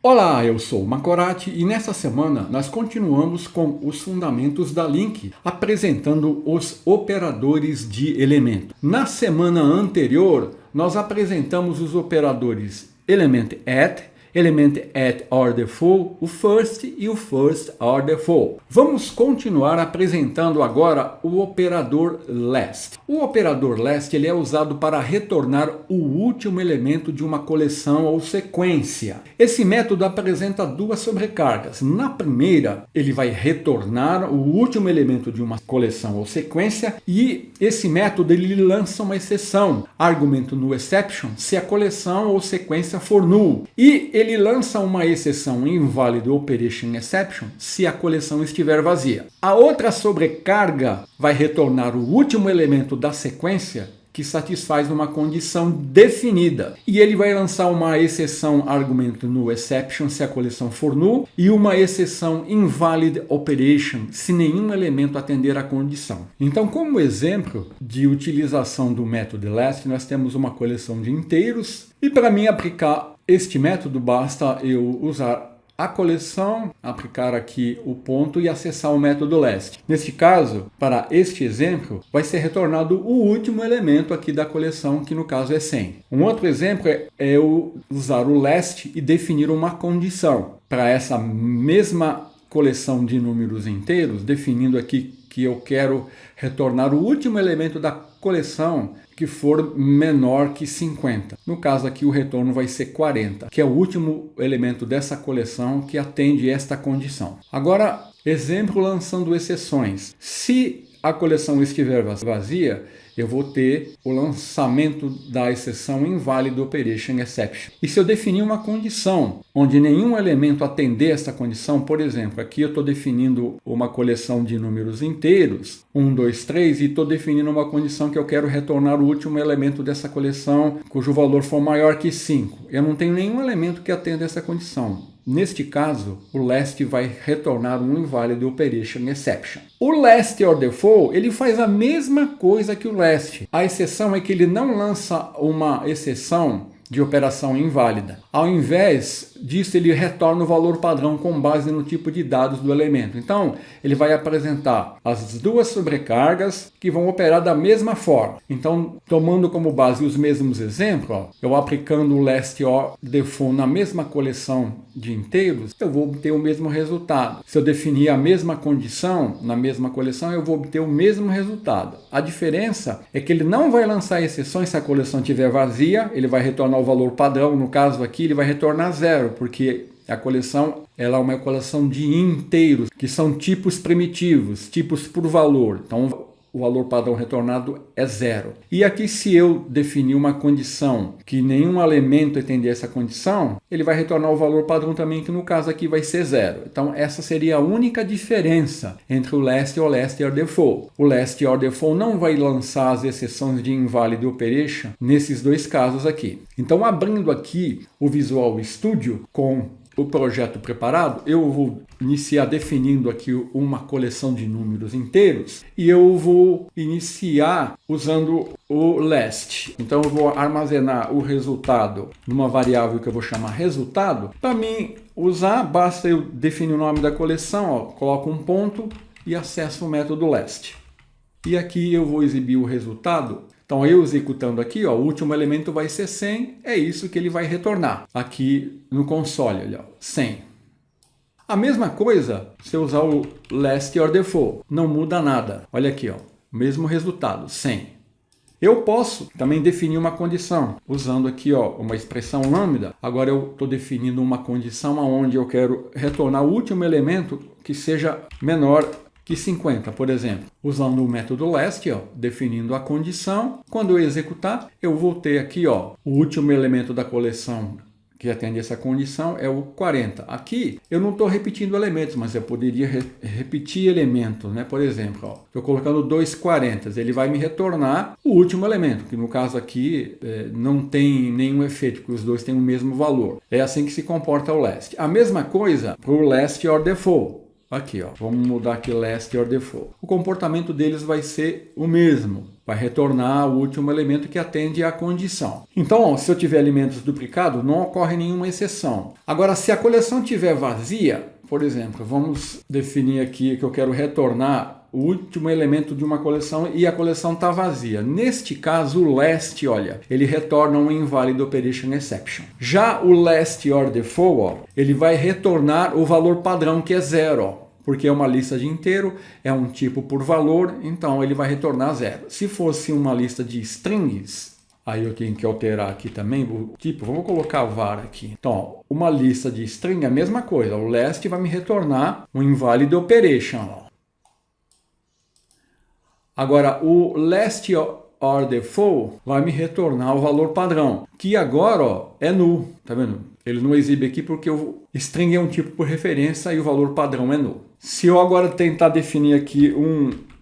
Olá, eu sou o Macorati e nessa semana nós continuamos com os fundamentos da Link, apresentando os operadores de elemento. Na semana anterior, nós apresentamos os operadores element at order full, o first e o first order full. Vamos continuar apresentando agora o operador last. O operador last ele é usado para retornar o último elemento de uma coleção ou sequência. Esse método apresenta duas sobrecargas. Na primeira, ele vai retornar o último elemento de uma coleção ou sequência e esse método ele lança uma exceção, argumento no exception, se a coleção ou sequência for null. E ele lança uma exceção invalid operation exception se a coleção estiver vazia. A outra sobrecarga vai retornar o último elemento da sequência que satisfaz uma condição definida. E ele vai lançar uma exceção argumento no exception se a coleção for null e uma exceção invalid operation se nenhum elemento atender à condição. Então, como exemplo de utilização do método last, nós temos uma coleção de inteiros e para mim aplicar este método basta eu usar a coleção, aplicar aqui o ponto e acessar o método last. Neste caso, para este exemplo, vai ser retornado o último elemento aqui da coleção, que no caso é 100. Um outro exemplo é eu usar o last e definir uma condição. Para essa mesma coleção de números inteiros, definindo aqui que eu quero retornar o último elemento da coleção que for menor que 50. No caso aqui o retorno vai ser 40, que é o último elemento dessa coleção que atende esta condição. Agora, exemplo lançando exceções. Se a coleção estiver vazia, eu vou ter o lançamento da exceção invalid operation exception. E se eu definir uma condição onde nenhum elemento atender essa condição, por exemplo, aqui eu estou definindo uma coleção de números inteiros, 1, 2, 3, e estou definindo uma condição que eu quero retornar o último elemento dessa coleção, cujo valor for maior que 5. Eu não tenho nenhum elemento que atenda essa condição. Neste caso, o last vai retornar um invalid operation exception. O last order full, ele faz a mesma coisa que o last. A exceção é que ele não lança uma exceção de operação inválida. Ao invés disso, ele retorna o valor padrão com base no tipo de dados do elemento. Então, ele vai apresentar as duas sobrecargas que vão operar da mesma forma. Então, tomando como base os mesmos exemplos, eu aplicando o last order full na mesma coleção de inteiros, eu vou obter o mesmo resultado. Se eu definir a mesma condição na mesma coleção, eu vou obter o mesmo resultado. A diferença é que ele não vai lançar exceções se a coleção estiver vazia, ele vai retornar o valor padrão. No caso aqui, ele vai retornar 0, porque a coleção ela é uma coleção de inteiros, que são tipos primitivos, tipos por valor. Então, o valor padrão retornado é 0. E aqui, se eu definir uma condição que nenhum elemento atender essa condição, ele vai retornar o valor padrão também, que no caso aqui vai ser 0. Então, essa seria a única diferença entre o last e o last order full. O last order full não vai lançar as exceções de invalid operation nesses dois casos aqui. Então, abrindo aqui o Visual Studio com o projeto preparado, eu vou iniciar definindo aqui uma coleção de números inteiros e eu vou iniciar usando o last. Então eu vou armazenar o resultado numa variável que eu vou chamar resultado. Para mim usar, basta eu definir o nome da coleção, coloco um ponto e acesso o método last. E aqui eu vou exibir o resultado. Então, eu executando aqui, o último elemento vai ser 100, é isso que ele vai retornar aqui no console, olha, 100. A mesma coisa se eu usar o last order full, não muda nada. Olha aqui, mesmo resultado, 100. Eu posso também definir uma condição, usando aqui uma expressão lambda. Agora eu estou definindo uma condição onde eu quero retornar o último elemento que seja menor que 50, por exemplo. Usando o método last, definindo a condição. Quando eu executar, eu vou ter aqui o último elemento da coleção que atende essa condição é o 40. Aqui eu não estou repetindo elementos, mas eu poderia repetir elementos, né? Por exemplo, estou colocando 2 40, ele vai me retornar o último elemento, que no caso aqui não tem nenhum efeito, porque os dois têm o mesmo valor. É assim que se comporta o last. A mesma coisa para o last order full. aqui, ó, vamos mudar aqui last order for. O comportamento deles vai ser o mesmo. Vai retornar o último elemento que atende à condição. Então, ó, se eu tiver elementos duplicados, não ocorre nenhuma exceção. Agora, se a coleção estiver vazia, por exemplo, vamos definir aqui que eu quero retornar o último elemento de uma coleção e a coleção está vazia. Neste caso, o last, olha, ele retorna um invalid operation exception. Já o last order for, ó, ele vai retornar o valor padrão que é 0, ó. Porque é uma lista de inteiro, é um tipo por valor, então ele vai retornar 0. Se fosse uma lista de strings, aí eu tenho que alterar aqui também o tipo, vamos colocar var aqui. Então, ó, uma lista de string é a mesma coisa, o last vai me retornar um invalid operation. Ó. Agora, o last order for vai me retornar o valor padrão, que agora, ó, é null, tá vendo? Ele não exibe aqui porque o string é um tipo por referência e o valor padrão é null. Se eu agora tentar definir aqui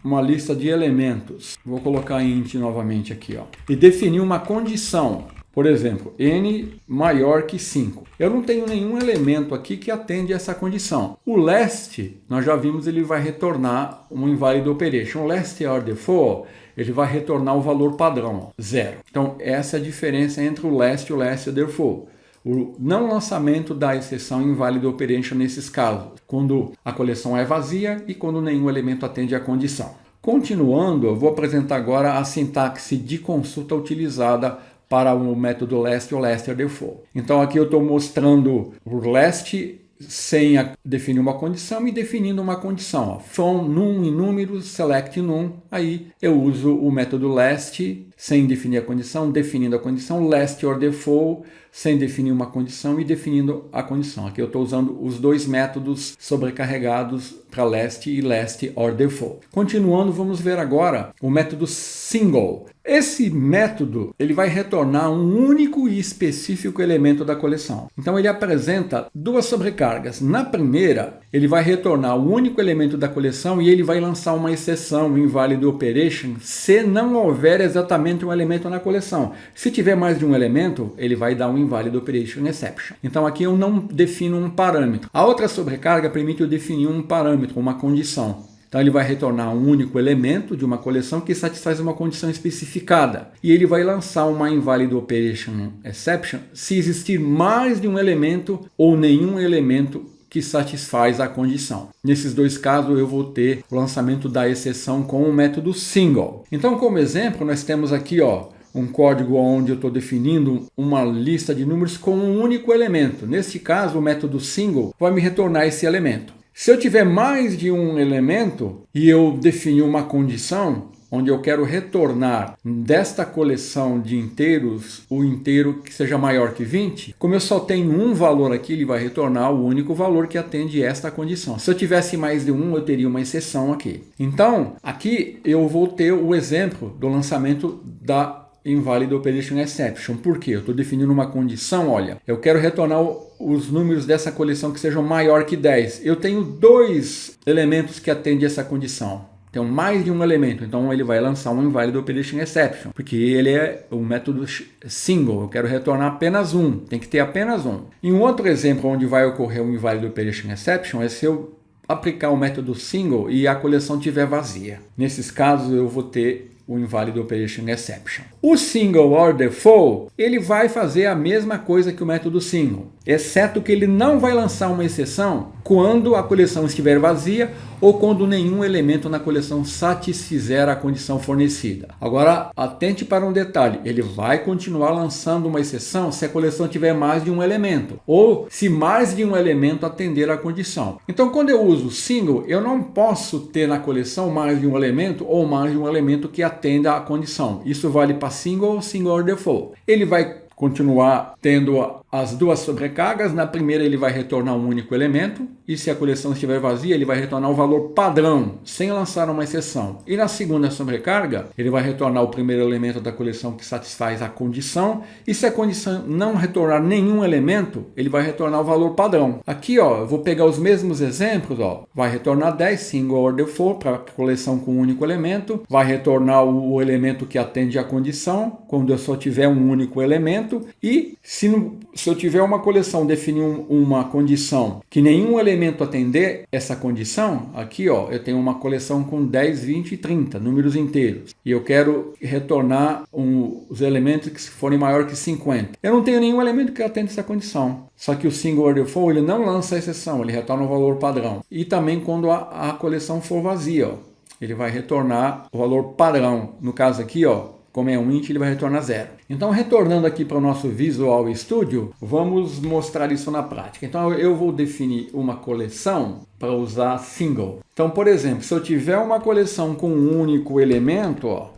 uma lista de elementos, vou colocar int novamente aqui, ó, e definir uma condição, por exemplo, n maior que 5. Eu não tenho nenhum elemento aqui que atende essa condição. O last, nós já vimos, ele vai retornar um invalid operation. O last order for, ele vai retornar o valor padrão, 0. Então, essa é a diferença entre o last e o last order for. O não lançamento da exceção invalid operation nesses casos, quando a coleção é vazia e quando nenhum elemento atende à condição. Continuando, eu vou apresentar agora a sintaxe de consulta utilizada para o método last ou last order for. Então aqui eu estou mostrando o last sem definir uma condição e definindo uma condição. Ó. From num em números, select num, aí eu uso o método last sem definir a condição, definindo a condição, last order for sem definir uma condição e definindo a condição. Aqui eu estou usando os dois métodos sobrecarregados para last e last order for. Continuando, vamos ver agora o método single. Esse método ele vai retornar um único e específico elemento da coleção. Então ele apresenta duas sobrecargas. Na primeira, ele vai retornar o único elemento da coleção e ele vai lançar uma exceção, um invalid operation, se não houver exatamente um elemento na coleção. Se tiver mais de um elemento, ele vai dar um invalid operation exception. Então aqui eu não defino um parâmetro. A outra sobrecarga permite eu definir um parâmetro, uma condição. Então ele vai retornar um único elemento de uma coleção que satisfaz uma condição especificada. E ele vai lançar uma invalid operation exception se existir mais de um elemento ou nenhum elemento que satisfaz a condição. Nesses dois casos eu vou ter o lançamento da exceção com o método single. Então como exemplo nós temos aqui, ó, um código onde eu estou definindo uma lista de números com um único elemento. Neste caso o método single vai me retornar esse elemento. Se eu tiver mais de um elemento e eu definir uma condição onde eu quero retornar desta coleção de inteiros o inteiro que seja maior que 20, como eu só tenho um valor aqui, ele vai retornar o único valor que atende esta condição. Se eu tivesse mais de um, eu teria uma exceção aqui. Então, aqui eu vou ter o exemplo do lançamento da invalid operation exception. Por quê? Eu estou definindo uma condição, olha, eu quero retornar os números dessa coleção que sejam maior que 10. Eu tenho dois elementos que atendem essa condição. Tem mais de um elemento, então ele vai lançar um invalid operation exception, porque ele é o método single, eu quero retornar apenas um, tem que ter apenas um. Em um outro exemplo onde vai ocorrer um invalid operation exception é se eu aplicar o método single e a coleção estiver vazia. Nesses casos eu vou ter o invalid operation exception. O single order for, ele vai fazer a mesma coisa que o método single, exceto que ele não vai lançar uma exceção quando a coleção estiver vazia ou quando nenhum elemento na coleção satisfizer a condição fornecida. Agora, atente para um detalhe, ele vai continuar lançando uma exceção se a coleção tiver mais de um elemento, ou se mais de um elemento atender à condição. Então, quando eu uso single, eu não posso ter na coleção mais de um elemento ou mais de um elemento que atenda à condição. Isso vale para single ou single order for. Ele vai continuar tendo as duas sobrecargas. Na primeira ele vai retornar um único elemento e se a coleção estiver vazia ele vai retornar o valor padrão sem lançar uma exceção. E na segunda sobrecarga ele vai retornar o primeiro elemento da coleção que satisfaz a condição e se a condição não retornar nenhum elemento ele vai retornar o valor padrão. Aqui ó, eu vou pegar os mesmos exemplos, ó, vai retornar 10 single order for para a coleção com um único elemento, vai retornar o elemento que atende à condição quando eu só tiver um único elemento e se se eu tiver uma coleção, definir uma condição que nenhum elemento atender essa condição, aqui ó, eu tenho uma coleção com 10, 20 e 30 números inteiros. E eu quero retornar os elementos que forem maior que 50. Eu não tenho nenhum elemento que atenda essa condição. Só que o single order for, ele não lança a exceção, ele retorna o valor padrão. E também quando a coleção for vazia, ó, ele vai retornar o valor padrão. No caso aqui, ó, como é um int, ele vai retornar 0. Então, retornando aqui para o nosso Visual Studio, vamos mostrar isso na prática. Então, eu vou definir uma coleção para usar single. Então, por exemplo, se eu tiver uma coleção com um único elemento, ó,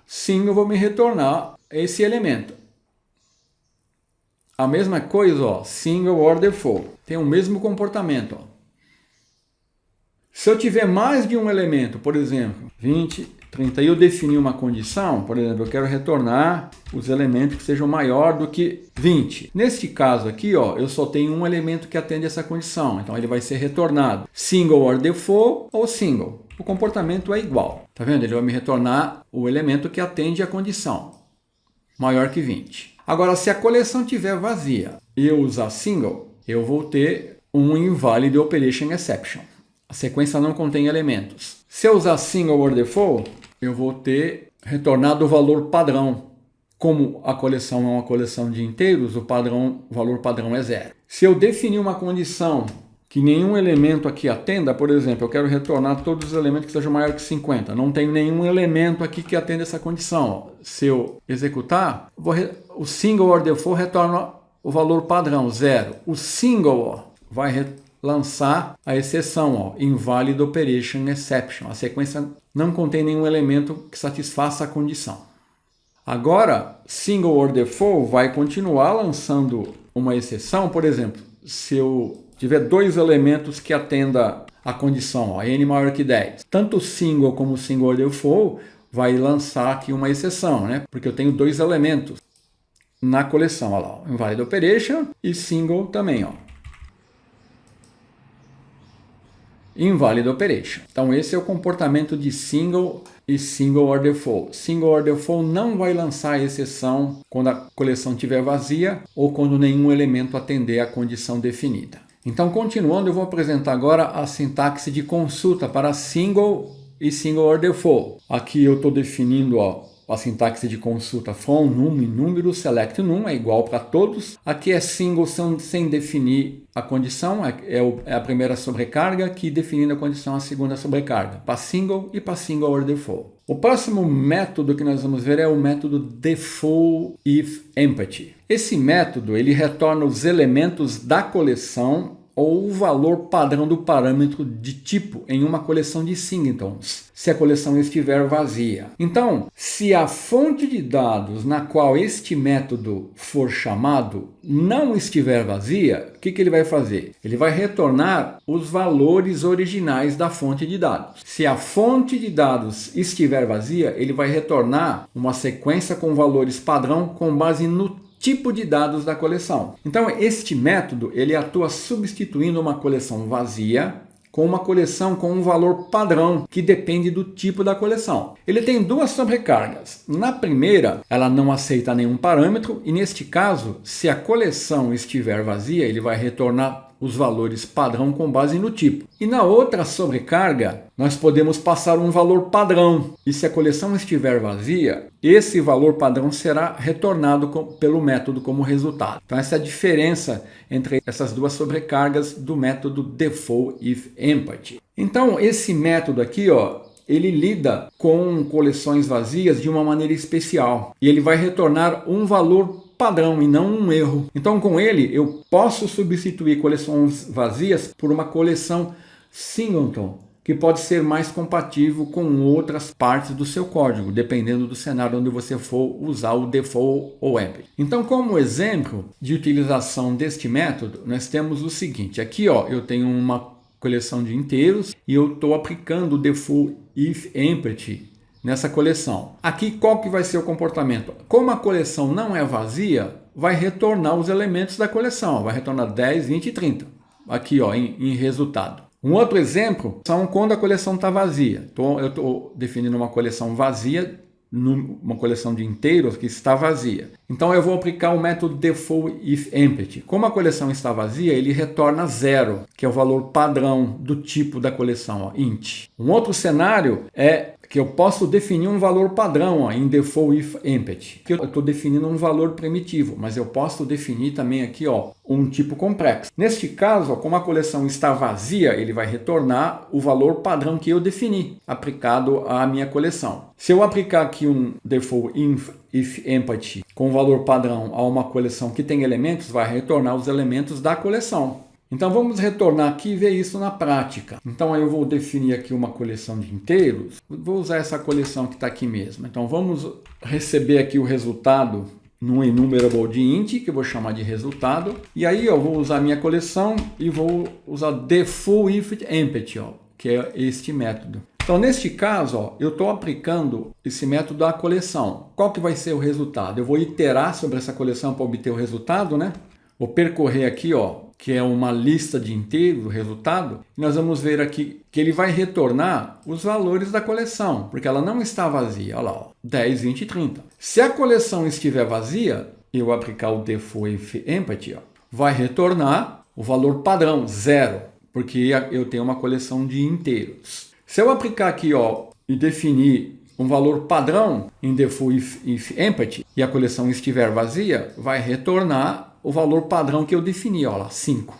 single vai me retornar esse elemento. A mesma coisa, ó, single order for. Tem o mesmo comportamento, ó. Se eu tiver mais de um elemento, por exemplo, 20, 30, e eu definir uma condição, por exemplo, eu quero retornar os elementos que sejam maior do que 20. Neste caso aqui, ó, eu só tenho um elemento que atende essa condição, então ele vai ser retornado single order for ou single. O comportamento é igual, tá vendo? Ele vai me retornar o elemento que atende a condição, maior que 20. Agora, se a coleção estiver vazia e eu usar single, eu vou ter um invalid operation exception. A sequência não contém elementos. Se eu usar single order for, eu vou ter retornado o valor padrão. Como a coleção é uma coleção de inteiros, o valor padrão é 0. Se eu definir uma condição que nenhum elemento aqui atenda, por exemplo, eu quero retornar todos os elementos que sejam maiores que 50. Não tem nenhum elemento aqui que atenda essa condição. Se eu executar, o single order for retorna o valor padrão, 0. O single vai lançar a exceção, ó, invalid operation exception. A sequência não contém nenhum elemento que satisfaça a condição. Agora, single order for vai continuar lançando uma exceção, por exemplo, se eu tiver dois elementos que atenda a condição, ó, n maior que 10. Tanto o single como o single order for vai lançar aqui uma exceção, né? Porque eu tenho dois elementos na coleção, ó lá, ó, invalid operation e single também, ó. Invalid operation. Então esse é o comportamento de single e single order for. Single order for não vai lançar a exceção quando a coleção estiver vazia ou quando nenhum elemento atender a condição definida. Então, continuando, eu vou apresentar agora a sintaxe de consulta para single e single order for. Aqui eu estou definindo, ó, a sintaxe de consulta from num e número, select num, é igual para todos. Aqui é single sem definir a condição, é a primeira sobrecarga, aqui definindo a condição, a segunda sobrecarga, para single e para single order for. O próximo método que nós vamos ver é o método default if empty. Esse método ele retorna os elementos da coleção ou o valor padrão do parâmetro de tipo em uma coleção de singletons, se a coleção estiver vazia. Então, se a fonte de dados na qual este método for chamado não estiver vazia, o que ele vai fazer? Ele vai retornar os valores originais da fonte de dados. Se a fonte de dados estiver vazia, ele vai retornar uma sequência com valores padrão com base no tipo de dados da coleção. Então, este método ele atua substituindo uma coleção vazia com uma coleção com um valor padrão que depende do tipo da coleção. Ele tem duas sobrecargas. Na primeira, ela não aceita nenhum parâmetro e neste caso, se a coleção estiver vazia, ele vai retornar os valores padrão com base no tipo. E na outra sobrecarga, nós podemos passar um valor padrão. E se a coleção estiver vazia, esse valor padrão será retornado pelo método como resultado. Então essa é a diferença entre essas duas sobrecargas do método default if empty. Então esse método aqui, ó, ele lida com coleções vazias de uma maneira especial. E ele vai retornar um valor padrão e não um erro. Então com ele eu posso substituir coleções vazias por uma coleção singleton, que pode ser mais compatível com outras partes do seu código, dependendo do cenário onde você for usar o default ou empty. Então, como exemplo de utilização deste método, nós temos o seguinte. Aqui, ó, eu tenho uma coleção de inteiros e eu estou aplicando o default if empty nessa coleção. Aqui, qual que vai ser o comportamento? Como a coleção não é vazia, vai retornar os elementos da coleção. Vai retornar 10, 20 e 30. Aqui, ó, em resultado. Um outro exemplo são quando a coleção está vazia. Então, eu estou definindo uma coleção vazia, uma coleção de inteiros que está vazia. Então eu vou aplicar o método default if empty. Como a coleção está vazia, ele retorna 0, que é o valor padrão do tipo da coleção, ó, int. Um outro cenário é que eu posso definir um valor padrão ó, em default if empty, que eu estou definindo um valor primitivo, mas eu posso definir também aqui ó, um tipo complexo. Neste caso, ó, como a coleção está vazia, ele vai retornar o valor padrão que eu defini, aplicado à minha coleção. Se eu aplicar aqui um default if empty com valor padrão a uma coleção que tem elementos, vai retornar os elementos da coleção. Então vamos retornar aqui e ver isso na prática. Então eu vou definir aqui uma coleção de inteiros. Vou usar essa coleção que está aqui mesmo. Então vamos receber aqui o resultado num enumerable de int, que eu vou chamar de resultado. E aí eu vou usar a minha coleção e vou usar default if empty, ó, que é este método. Então neste caso, ó, eu estou aplicando esse método à coleção. Qual que vai ser o resultado? Eu vou iterar sobre essa coleção para obter o resultado, né? Vou percorrer aqui, ó, que é uma lista de inteiros, o resultado, e nós vamos ver aqui que ele vai retornar os valores da coleção, porque ela não está vazia. Olha lá, ó, 10, 20 e 30. Se a coleção estiver vazia, eu aplicar o default if empty, ó, vai retornar o valor padrão, 0, porque eu tenho uma coleção de inteiros. Se eu aplicar aqui ó, e definir um valor padrão em default if empty e a coleção estiver vazia, vai retornar o valor padrão que eu defini, ó lá, 5.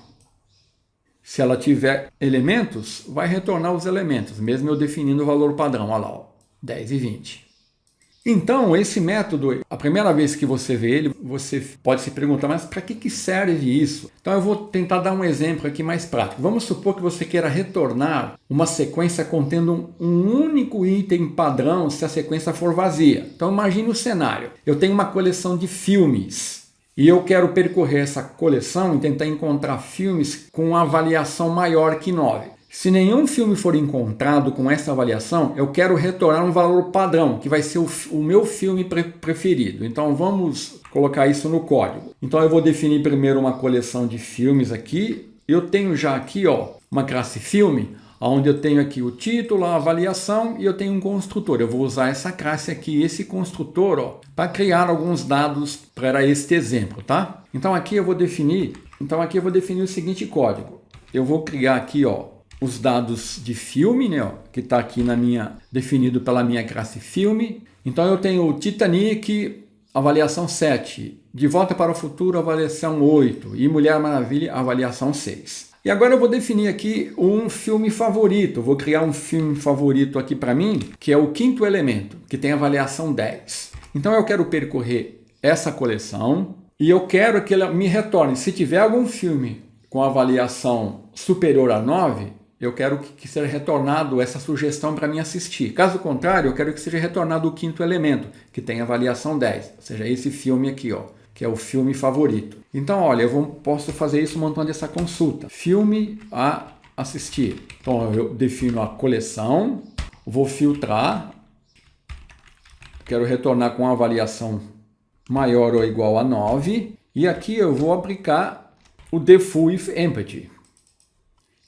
Se ela tiver elementos, vai retornar os elementos, mesmo eu definindo o valor padrão, ó lá, ó, 10 e 20. Então, esse método, a primeira vez que você vê ele, você pode se perguntar, mas para que serve isso? Então eu vou tentar dar um exemplo aqui mais prático. Vamos supor que você queira retornar uma sequência contendo um único item padrão se a sequência for vazia. Então imagine o cenário. Eu tenho uma coleção de filmes. E eu quero percorrer essa coleção e tentar encontrar filmes com avaliação maior que 9. Se nenhum filme for encontrado com essa avaliação, eu quero retornar um valor padrão, que vai ser o meu filme preferido. Então vamos colocar isso no código. Então eu vou definir primeiro uma coleção de filmes aqui. Eu tenho já aqui ó, uma classe filme, onde eu tenho aqui o título, a avaliação e eu tenho um construtor. Eu vou usar essa classe aqui, esse construtor, para criar alguns dados para este exemplo, tá? Então aqui eu vou definir o seguinte código. Eu vou criar aqui, ó, os dados de filme, né, ó, que está aqui definido pela minha classe filme. Então eu tenho o Titanic, avaliação 7, De Volta para o Futuro, avaliação 8 e Mulher Maravilha, avaliação 6. E agora eu vou definir aqui um filme favorito. Vou criar um filme favorito aqui para mim, que é o Quinto Elemento, que tem avaliação 10. Então eu quero percorrer essa coleção e eu quero que ela me retorne. Se tiver algum filme com avaliação superior a 9, eu quero que seja retornado essa sugestão para mim assistir. Caso contrário, eu quero que seja retornado o Quinto Elemento, que tem avaliação 10. Ou seja, esse filme aqui, ó, que é o filme favorito. Então, olha, posso fazer isso montando essa consulta. Filme a assistir. Então, eu defino a coleção, vou filtrar, quero retornar com avaliação maior ou igual a 9, e aqui eu vou aplicar o default if empty.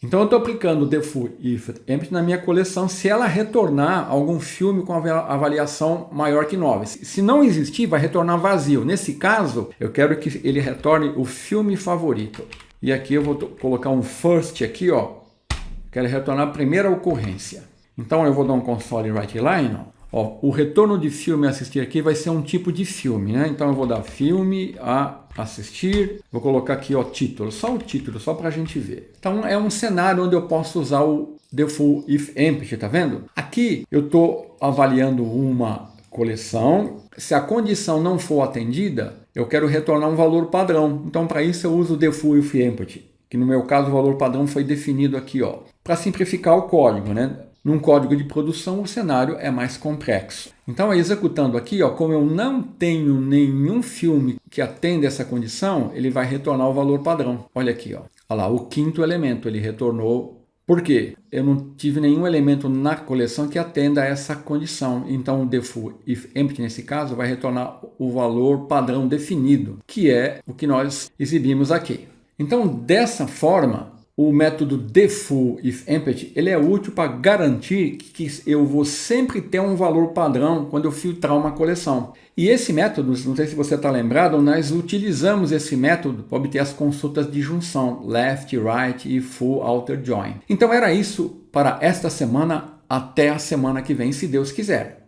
Então eu estou aplicando o default if empty na minha coleção se ela retornar algum filme com avaliação maior que 9. Se não existir, vai retornar vazio. Nesse caso, eu quero que ele retorne o filme favorito. E aqui eu vou colocar um first aqui, ó. Quero retornar a primeira ocorrência. Então eu vou dar um console write line, ó, o retorno de filme a assistir aqui vai ser um tipo de filme, né? Então eu vou dar filme a assistir, vou colocar aqui ó, título, só para a gente ver. Então é um cenário onde eu posso usar o default if empty, tá vendo? Aqui eu estou avaliando uma coleção, se a condição não for atendida, eu quero retornar um valor padrão. Então para isso eu uso o default if empty, que no meu caso o valor padrão foi definido aqui, ó, para simplificar o código, né? Num código de produção, o cenário é mais complexo. Então, executando aqui, ó, como eu não tenho nenhum filme que atenda essa condição, ele vai retornar o valor padrão. Olha aqui, ó. Olha lá, o quinto elemento, ele retornou. Por quê? Eu não tive nenhum elemento na coleção que atenda a essa condição. Então, o default if empty, nesse caso, vai retornar o valor padrão definido, que é o que nós exibimos aqui. Então, dessa forma, O método defull if empty, ele é útil para garantir que eu vou sempre ter um valor padrão quando eu filtrar uma coleção. E esse método, não sei se você está lembrado, nós utilizamos esse método para obter as consultas de junção, left, right e full outer join. Então era isso para esta semana, até a semana que vem, se Deus quiser.